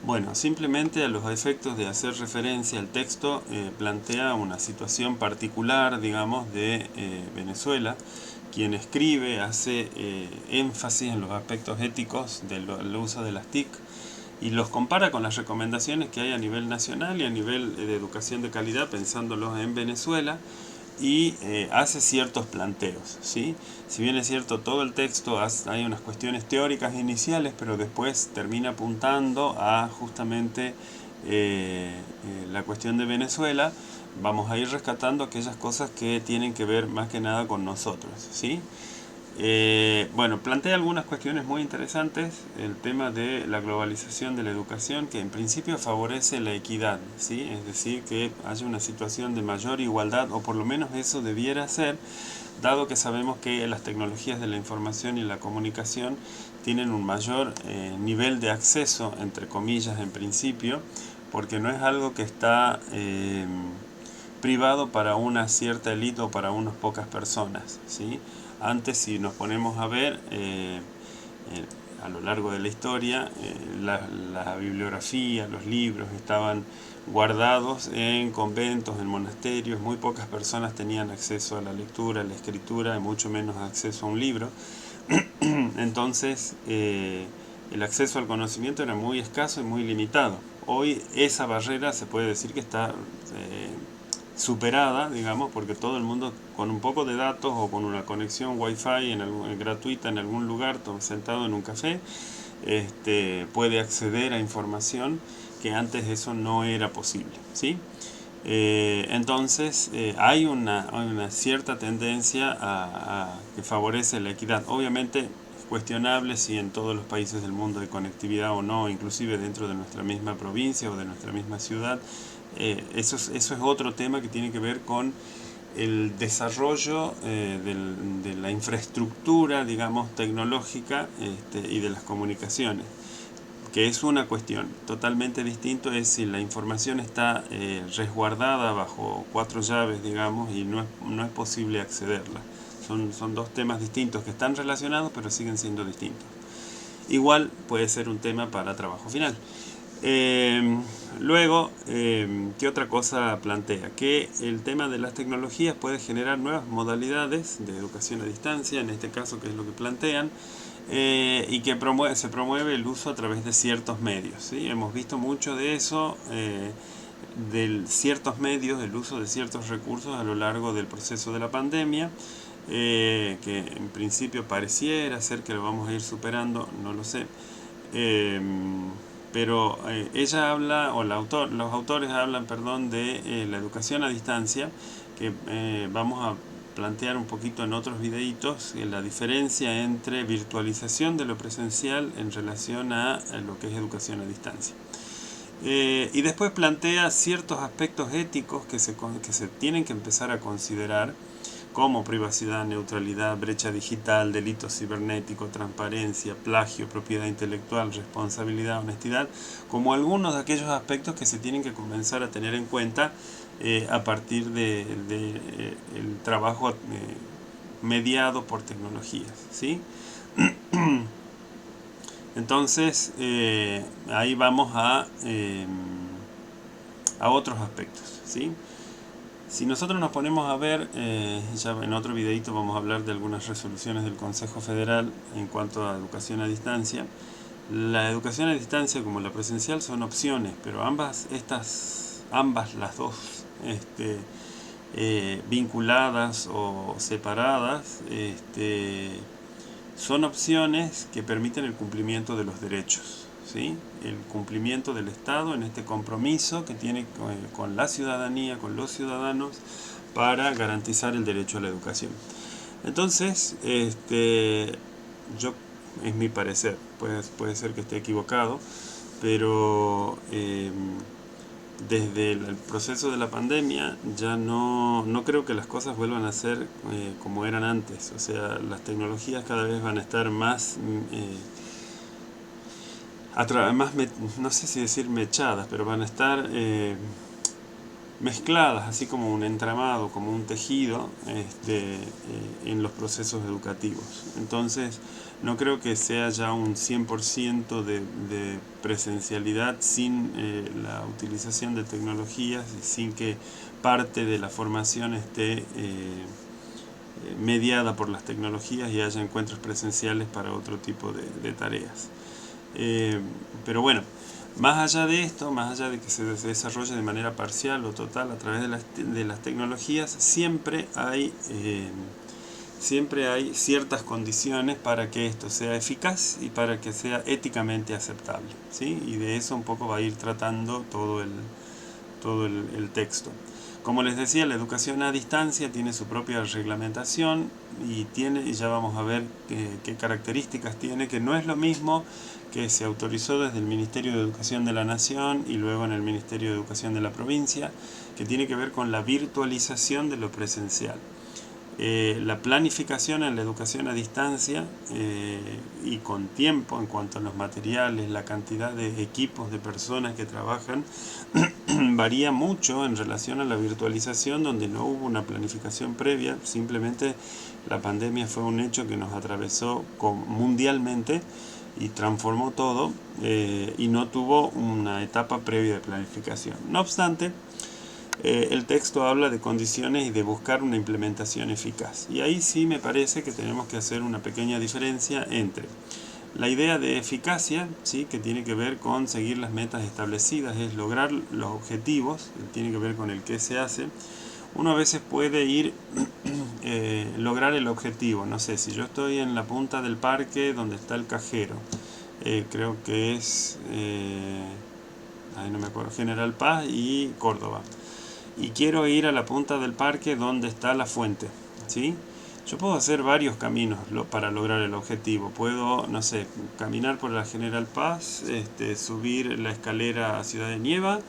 Bueno, simplemente a los efectos de hacer referencia al texto, plantea una situación particular, digamos, de Venezuela. Quien escribe hace énfasis en los aspectos éticos del uso de las TIC y los compara con las recomendaciones que hay a nivel nacional y a nivel de educación de calidad, pensándolos en Venezuela, y hace ciertos planteos, ¿sí? Si bien es cierto, todo el texto hay unas cuestiones teóricas iniciales, pero después termina apuntando a justamente la cuestión de Venezuela. Vamos a ir rescatando aquellas cosas que tienen que ver más que nada con nosotros, ¿sí? Bueno, plantea algunas cuestiones muy interesantes. El tema de la globalización de la educación, que en principio favorece la equidad, ¿sí? Es decir, que haya una situación de mayor igualdad, o por lo menos eso debiera ser, dado que sabemos que las tecnologías de la información y la comunicación tienen un mayor nivel de acceso, entre comillas, en principio, porque no es algo que está privado para una cierta élite o para unas pocas personas, ¿sí? Antes, si nos ponemos a ver a lo largo de la historia, la bibliografía, los libros estaban guardados en conventos, en monasterios. Muy pocas personas tenían acceso a la lectura, a la escritura, y mucho menos acceso a un libro. Entonces, el acceso al conocimiento era muy escaso y muy limitado. Hoy esa barrera se puede decir que está superada, digamos, porque todo el mundo con un poco de datos o con una conexión wifi gratuita en algún lugar, sentado en un café, puede acceder a información que antes eso no era posible, ¿sí? Entonces hay una cierta tendencia que favorece la equidad. Obviamente es cuestionable si en todos los países del mundo hay conectividad o no, inclusive dentro de nuestra misma provincia o de nuestra misma ciudad. Eso es otro tema que tiene que ver con el desarrollo de la infraestructura, digamos, tecnológica, y de las comunicaciones, que es una cuestión. Totalmente distinto es si la información está resguardada bajo 4 llaves, digamos, y no es posible accederla. Son dos temas distintos que están relacionados, pero siguen siendo distintos. Igual puede ser un tema para trabajo final. Luego, ¿qué otra cosa plantea? Que el tema de las tecnologías puede generar nuevas modalidades de educación a distancia, en este caso, que es lo que plantean, y que se promueve el uso a través de ciertos medios, ¿sí? Hemos visto mucho de eso, de ciertos medios, del uso de ciertos recursos a lo largo del proceso de la pandemia, que en principio pareciera ser que lo vamos a ir superando, no lo sé. Pero ella habla, o los autores hablan, perdón, de la educación a distancia, que vamos a plantear un poquito en otros videitos, la diferencia entre virtualización de lo presencial en relación a lo que es educación a distancia. Y después plantea ciertos aspectos éticos que se tienen que empezar a considerar, como privacidad, neutralidad, brecha digital, delito cibernético, transparencia, plagio, propiedad intelectual, responsabilidad, honestidad, como algunos de aquellos aspectos que se tienen que comenzar a tener en cuenta a partir el trabajo mediado por tecnologías, ¿sí? Entonces, ahí vamos a otros aspectos, ¿sí? Si nosotros nos ponemos a ver, ya en otro videito vamos a hablar de algunas resoluciones del Consejo Federal en cuanto a educación a distancia. La educación a distancia como la presencial son opciones, pero ambas las dos, vinculadas o separadas, son opciones que permiten el cumplimiento de los derechos, ¿sí? El cumplimiento del Estado en este compromiso que tiene con la ciudadanía, con los ciudadanos, para garantizar el derecho a la educación. Entonces, yo, es mi parecer, puede ser que esté equivocado, pero desde el proceso de la pandemia ya no creo que las cosas vuelvan a ser como eran antes. O sea, las tecnologías cada vez van a estar más, más no sé si decir mechadas, pero van a estar mezcladas, así como un entramado, como un tejido, en los procesos educativos. Entonces, no creo que sea ya un 100% de presencialidad sin la utilización de tecnologías y sin que parte de la formación esté mediada por las tecnologías y haya encuentros presenciales para otro tipo de tareas. Pero bueno, más allá de esto, más allá de que se desarrolle de manera parcial o total a través de las tecnologías, siempre hay ciertas condiciones para que esto sea eficaz y para que sea éticamente aceptable, ¿sí? Y de eso un poco va a ir tratando todo el texto. Como les decía, la educación a distancia tiene su propia reglamentación y ya vamos a ver qué características tiene, que no es lo mismo que se autorizó desde el Ministerio de Educación de la Nación y luego en el Ministerio de Educación de la provincia, que tiene que ver con la virtualización de lo presencial. La planificación en la educación a distancia y con tiempo en cuanto a los materiales, la cantidad de equipos, de personas que trabajan, varía mucho en relación a la virtualización, donde no hubo una planificación previa, simplemente la pandemia fue un hecho que nos atravesó mundialmente y transformó todo y no tuvo una etapa previa de planificación. No obstante, el texto habla de condiciones y de buscar una implementación eficaz. Y ahí sí me parece que tenemos que hacer una pequeña diferencia entre la idea de eficacia, ¿sí?, que tiene que ver con seguir las metas establecidas, es lograr los objetivos, que tiene que ver con el qué se hace. Uno a veces puede ir lograr el objetivo, no sé, si yo estoy en la punta del parque donde está el cajero, creo que es, no me acuerdo, General Paz y Córdoba, y quiero ir a la punta del parque donde está la fuente, ¿sí? Yo puedo hacer varios caminos para lograr el objetivo. Puedo, no sé, caminar por la General Paz, subir la escalera a Ciudad de Nieva,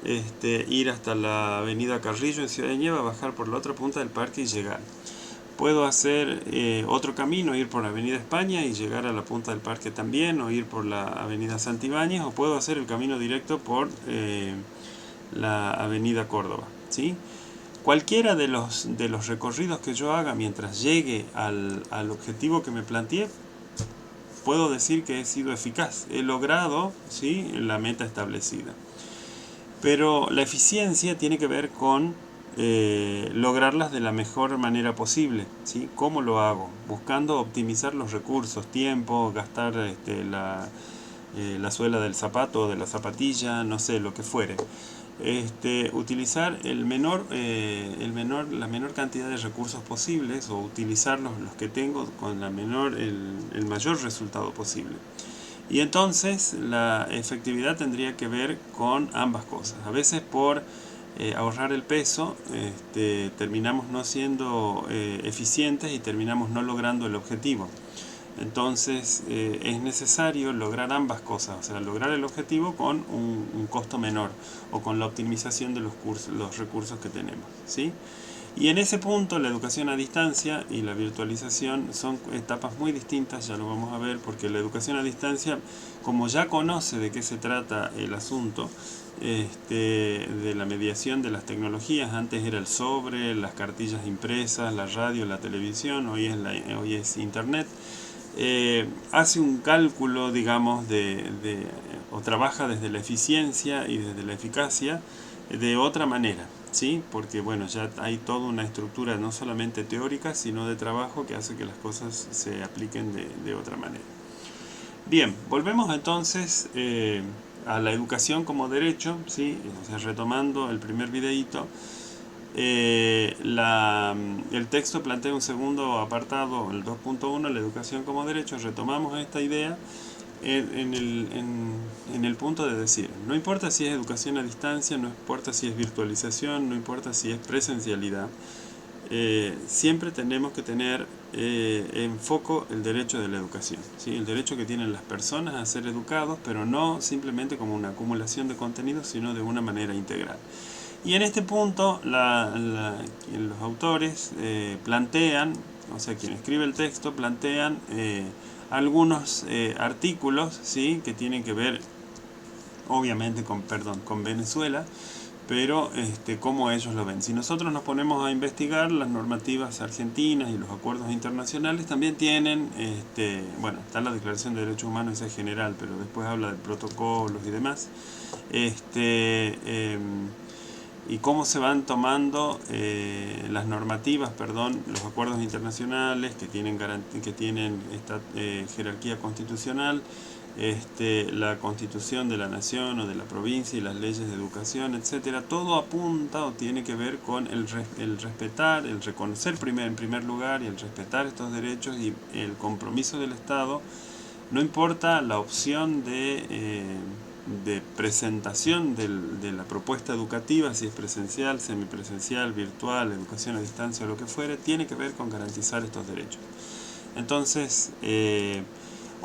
ir hasta la avenida Carrillo en Ciudad de Nieva, bajar por la otra punta del parque y llegar. Puedo hacer otro camino, ir por la avenida España y llegar a la punta del parque también, o ir por la avenida Santibáñez, o puedo hacer el camino directo por la avenida Córdoba, ¿sí? Cualquiera de los recorridos que yo haga mientras llegue al objetivo que me planteé, puedo decir que he sido eficaz, he logrado, ¿sí?, la meta establecida. Pero la eficiencia tiene que ver con lograrlas de la mejor manera posible, ¿sí? ¿Cómo lo hago? Buscando optimizar los recursos, tiempo, gastar la suela del zapato o de la zapatilla, no sé, lo que fuere. Utilizar la menor cantidad de recursos posibles, o utilizar los que tengo con el mayor resultado posible. Y entonces la efectividad tendría que ver con ambas cosas. A veces por ahorrar el peso terminamos no siendo eficientes y terminamos no logrando el objetivo. Entonces es necesario lograr ambas cosas, o sea, lograr el objetivo con un costo menor o con la optimización de los recursos que tenemos, ¿sí? Y en ese punto la educación a distancia y la virtualización son etapas muy distintas, ya lo vamos a ver, porque la educación a distancia, como ya conoce de qué se trata el asunto, de la mediación de las tecnologías, antes era el sobre, las cartillas impresas, la radio, la televisión, hoy es internet, hace un cálculo, digamos, o trabaja desde la eficiencia y desde la eficacia de otra manera, ¿sí? Porque bueno, ya hay toda una estructura no solamente teórica, sino de trabajo, que hace que las cosas se apliquen de otra manera. Bien, volvemos entonces a la educación como derecho, ¿sí? O sea, retomando el primer videíto. El texto plantea un segundo apartado, el 2.1, la educación como derecho. Retomamos esta idea en el punto de decir, no importa si es educación a distancia, no importa si es virtualización, no importa si es presencialidad, siempre tenemos que tener en foco el derecho de la educación, ¿sí? El derecho que tienen las personas a ser educados, pero no simplemente como una acumulación de contenidos, sino de una manera integral. Y en este punto los autores plantean, o sea, quien escribe el texto plantean algunos artículos, ¿sí?, que tienen que ver obviamente con Venezuela, pero cómo ellos lo ven. Si nosotros nos ponemos a investigar, las normativas argentinas y los acuerdos internacionales también tienen, bueno, está la Declaración de Derechos Humanos, esa es general, pero después habla de protocolos y demás, y cómo se van tomando las normativas, los acuerdos internacionales que tienen esta jerarquía constitucional, la constitución de la nación o de la provincia y las leyes de educación, etcétera. Todo apunta o tiene que ver con el respetar, el reconocer en primer lugar y el respetar estos derechos y el compromiso del Estado. No importa la opción de presentación de la propuesta educativa, si es presencial, semipresencial, virtual, educación a distancia o lo que fuere, tiene que ver con garantizar estos derechos. Entonces,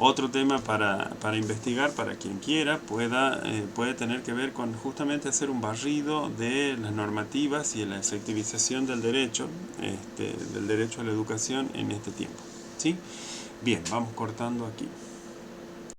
otro tema para investigar, para quien quiera, puede tener que ver con justamente hacer un barrido de las normativas y la efectivización del derecho a la educación en este tiempo, ¿sí? Bien, vamos cortando aquí.